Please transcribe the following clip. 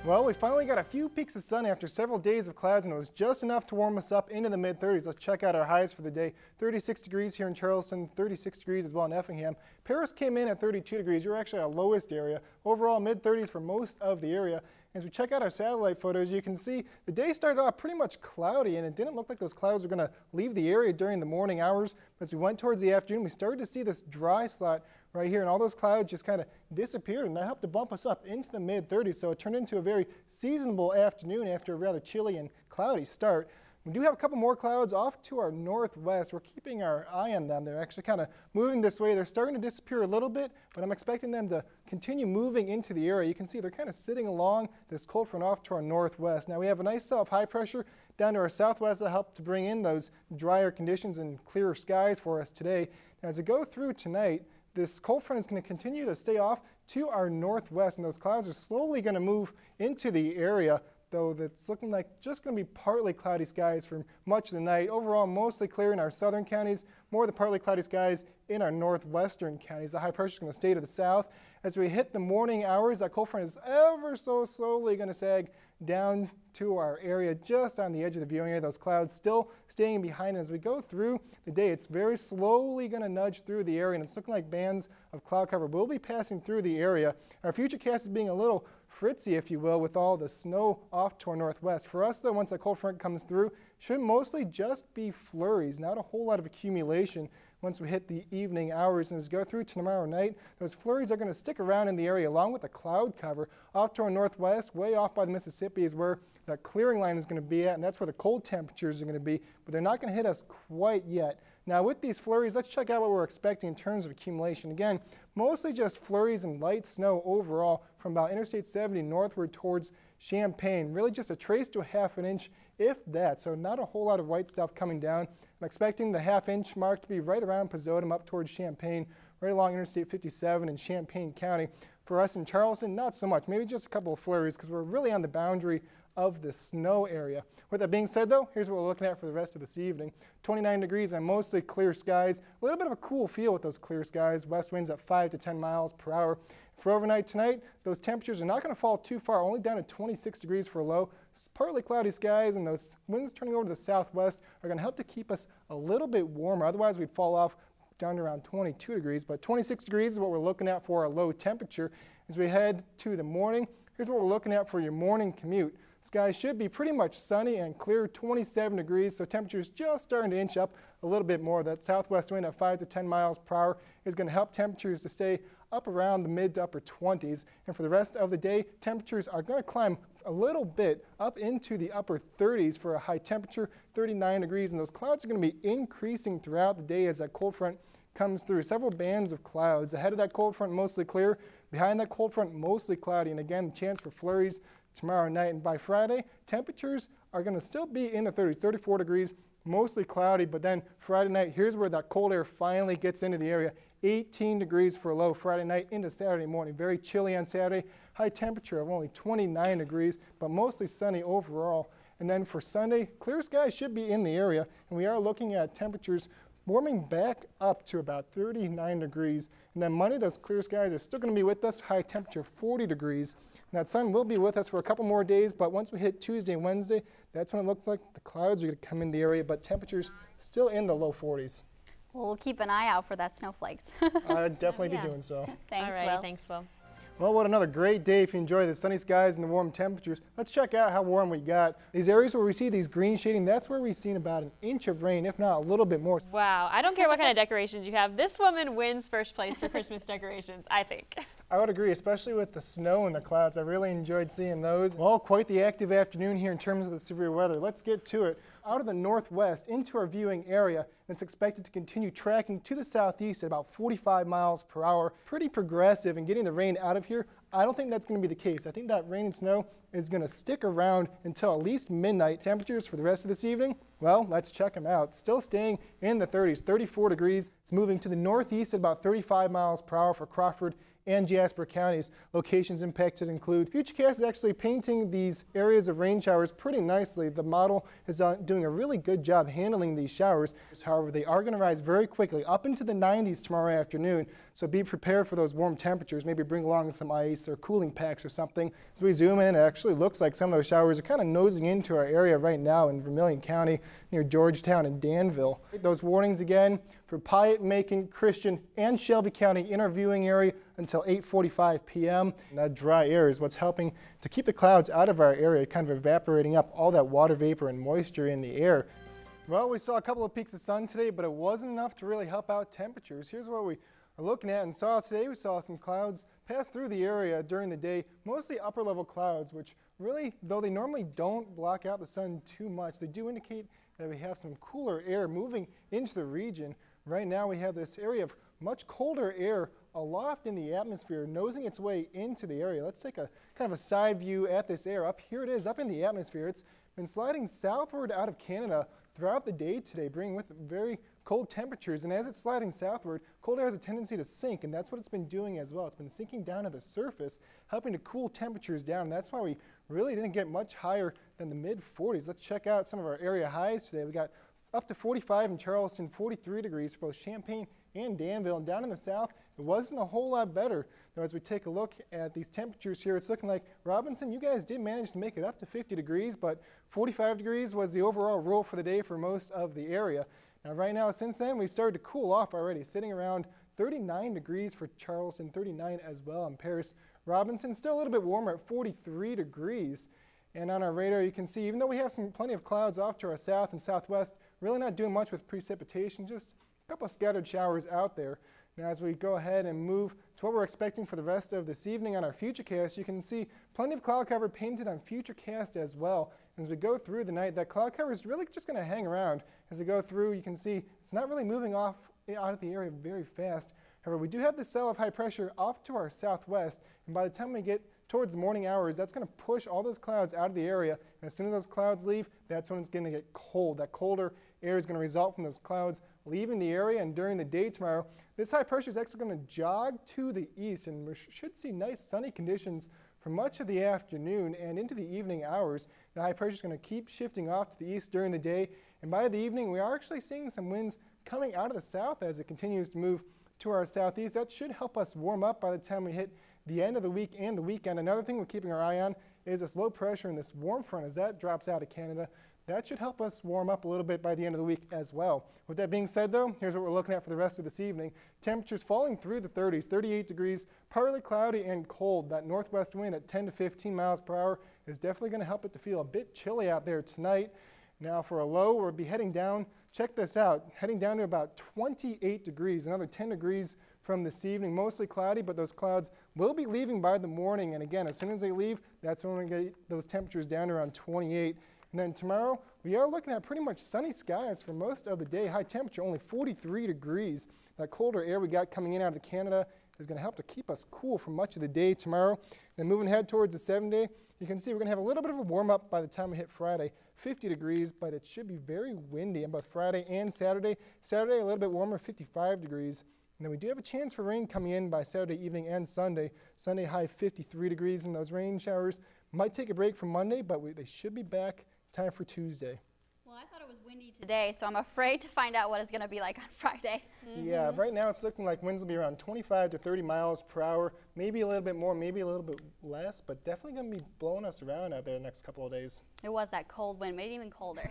Well, we finally got a few peaks of sun after several days of clouds, and it was just enough to warm us up into the mid-30s. Let's check out our highs for the day. 36 degrees here in Charleston, 36 degrees as well in Effingham. Paris came in at 32 degrees. You're actually our lowest area. Overall, mid-30s for most of the area. As we check out our satellite photos, you can see the day started off pretty much cloudy, and it didn't look like those clouds were going to leave the area during the morning hours. But as we went towards the afternoon, we started to see this dry slot right here, and all those clouds just kind of disappeared, and that helped to bump us up into the mid-30s. So it turned into a very seasonable afternoon after a rather chilly and cloudy start. We do have a couple more clouds off to our northwest. We're keeping our eye on them. They're actually kind of moving this way. They're starting to disappear a little bit, but I'm expecting them to continue moving into the area. You can see they're kind of sitting along this cold front off to our northwest. Now we have a nice cell of high pressure down to our southwest that helped to bring in those drier conditions and clearer skies for us today. Now as we go through tonight, this cold front is going to continue to stay off to our northwest, and those clouds are slowly going to move into the area, though that's looking like just going to be partly cloudy skies for much of the night. Overall, mostly clear in our southern counties, more of the partly cloudy skies in our northwestern counties. The high pressure is going to stay to the south. As we hit the morning hours, that cold front is ever so slowly going to sag down to our area just on the edge of the viewing area. Those clouds still staying behind. As we go through the day, it's very slowly going to nudge through the area, and it's looking like bands of cloud cover will be passing through the area. Our futurecast is being a little fritzy, if you will, with all the snow off to our northwest. For us, though, once that cold front comes through, should mostly just be flurries, not a whole lot of accumulation once we hit the evening hours. And as we go through tomorrow night, those flurries are going to stick around in the area along with the cloud cover. Off to our northwest, way off by the Mississippi, is where that clearing line is going to be at, and that's where the cold temperatures are going to be, but they're not going to hit us quite yet. Now with these flurries, let's check out what we're expecting in terms of accumulation. Again, mostly just flurries and light snow overall from about Interstate 70 northward towards Champaign. Really just a trace to a half an inch, if that. So not a whole lot of white stuff coming down. I'm expecting the half-inch mark to be right around Pozzotum up towards Champaign, right along Interstate 57 in Champaign County. For us in Charleston, not so much. Maybe just a couple of flurries because we're really on the boundary of the snow area. With that being said, though, here's what we're looking at for the rest of this evening. 29 degrees and mostly clear skies. A little bit of a cool feel with those clear skies. West winds at 5 to 10 miles per hour. For overnight tonight, those temperatures are not going to fall too far, only down to 26 degrees for a low. Partly cloudy skies, and those winds turning over to the southwest are going to help to keep us a little bit warmer. Otherwise, we'd fall off down to around 22 degrees, but 26 degrees is what we're looking at for our low temperature. As we head to the morning, here's what we're looking at for your morning commute. Skies should be pretty much sunny and clear, 27 degrees, so temperatures just starting to inch up a little bit more. That southwest wind at 5 to 10 miles per hour is going to help temperatures to stay up around the mid to upper 20s. And for the rest of the day, temperatures are going to climb a little bit up into the upper 30s for a high temperature, 39 degrees, and those clouds are going to be increasing throughout the day as that cold front comes through. Several bands of clouds. Ahead of that cold front, mostly clear. Behind that cold front, mostly cloudy. And again, the chance for flurries tomorrow night. And by Friday, temperatures are going to still be in the 30s, 34 degrees, mostly cloudy. But then Friday night, here's where that cold air finally gets into the area. 18 degrees for a low Friday night into Saturday morning. Very chilly on Saturday. High temperature of only 29 degrees, but mostly sunny overall. And then for Sunday, clear skies should be in the area. And we are looking at temperatures warming back up to about 39 degrees. And then Monday, those clear skies are still going to be with us. High temperature 40 degrees. And that sun will be with us for a couple more days, but once we hit Tuesday and Wednesday, that's when it looks like the clouds are going to come in the area, but temperatures still in the low 40s. Well, we'll keep an eye out for that snowflakes. I'd definitely be doing so. Thanks, All right, Will. thanks, Will. Well, what another great day if you enjoy the sunny skies and the warm temperatures. Let's check out how warm we got. These areas where we see these green shading, that's where we've seen about an inch of rain, if not a little bit more. Wow, I don't care what kind of decorations you have. This woman wins first place for Christmas decorations, I think. I would agree, especially with the snow and the clouds. I really enjoyed seeing those. Well, quite the active afternoon here in terms of the severe weather. Let's get to it. Out of the northwest into our viewing area, and it's expected to continue tracking to the southeast at about 45 miles per hour. Pretty progressive in getting the rain out of here. I don't think that's going to be the case. I think that rain and snow is going to stick around until at least midnight. Temperatures for the rest of this evening, well, let's check them out. Still staying in the 30s, 34 degrees. It's moving to the northeast at about 35 miles per hour for Crawford and Jasper counties. Locations impacted include Futurecast is actually painting these areas of rain showers pretty nicely. The model is doing a really good job handling these showers. However, they are going to rise very quickly up into the 90s tomorrow afternoon. So be prepared for those warm temperatures. Maybe bring along some ice or cooling packs or something. As we zoom in, it actually looks like some of those showers are kind of nosing into our area right now in Vermilion County near Georgetown and Danville. Those warnings again for Piatt, Macon, Christian, and Shelby County in our viewing area until 8:45 p.m. And that dry air is what's helping to keep the clouds out of our area, kind of evaporating up all that water vapor and moisture in the air. Well, we saw a couple of peaks of sun today, but it wasn't enough to really help out temperatures. Here's what we are looking at and saw today. We saw some clouds pass through the area during the day, mostly upper level clouds, which really, though they normally don't block out the sun too much, they do indicate that we have some cooler air moving into the region. Right now we have this area of much colder air aloft in the atmosphere, nosing its way into the area. Let's take a kind of a side view at this air. Up here it is, up in the atmosphere. It's been sliding southward out of Canada throughout the day today, bringing with it very cold temperatures. And as it's sliding southward, cold air has a tendency to sink, and that's what it's been doing as well. It's been sinking down to the surface, helping to cool temperatures down. And that's why we really didn't get much higher than the mid-40s. Let's check out some of our area highs today. We got up to 45 in Charleston, 43 degrees for both Champaign and Danville. And down in the south, it wasn't a whole lot better. Though as we take a look at these temperatures here, it's looking like Robinson, you guys did manage to make it up to 50 degrees, but 45 degrees was the overall rule for the day for most of the area. Now right now, since then, we started to cool off already, sitting around 39 degrees for Charleston, 39 as well in Paris. Robinson still a little bit warmer at 43 degrees. And on our radar, you can see, even though we have plenty of clouds off to our south and southwest, really not doing much with precipitation, just a couple of scattered showers out there. Now as we go ahead and move to what we're expecting for the rest of this evening on our Futurecast, you can see plenty of cloud cover painted on Futurecast as well. And as we go through the night, that cloud cover is really just going to hang around. As we go through, you can see it's not really moving off out of the area very fast. However, we do have this cell of high pressure off to our southwest, and by the time we get towards the morning hours, that's going to push all those clouds out of the area. And as soon as those clouds leave, that's when it's going to get cold. That colder air is going to result from those clouds leaving the area. And during the day tomorrow, this high pressure is actually going to jog to the east, and we should see nice sunny conditions for much of the afternoon and into the evening hours. The high pressure is going to keep shifting off to the east during the day, and by the evening, we are actually seeing some winds coming out of the south as it continues to move to our southeast. That should help us warm up by the time we hit the end of the week and the weekend. Another thing we're keeping our eye on is this low pressure and this warm front as that drops out of Canada. That should help us warm up a little bit by the end of the week as well. With that being said, though, here's what we're looking at for the rest of this evening. Temperatures falling through the 30s, 38 degrees, partly cloudy and cold. That northwest wind at 10 to 15 miles per hour is definitely going to help it to feel a bit chilly out there tonight. Now for a low, we'll be heading down, check this out, heading down to about 28 degrees, another 10 degrees from this evening. Mostly cloudy, but those clouds will be leaving by the morning. And again, as soon as they leave, that's when we get those temperatures down to around 28. And then tomorrow, we are looking at pretty much sunny skies for most of the day. High temperature, only 43 degrees. That colder air we got coming in out of Canada is going to help to keep us cool for much of the day tomorrow. Then moving ahead towards the 7-day, you can see we're going to have a little bit of a warm-up by the time we hit Friday. 50 degrees, but it should be very windy on both Friday and Saturday. Saturday, a little bit warmer, 55 degrees. And then we do have a chance for rain coming in by Saturday evening and Sunday. Sunday high 53 degrees, and those rain showers might take a break from Monday, but they should be back time for Tuesday. Well, I thought it was windy today, so I'm afraid to find out what it's going to be like on Friday. Yeah, right now it's looking like winds will be around 25 to 30 miles per hour, maybe a little bit more, maybe a little bit less, but definitely going to be blowing us around out there the next couple of days. It was that cold wind, made it even colder.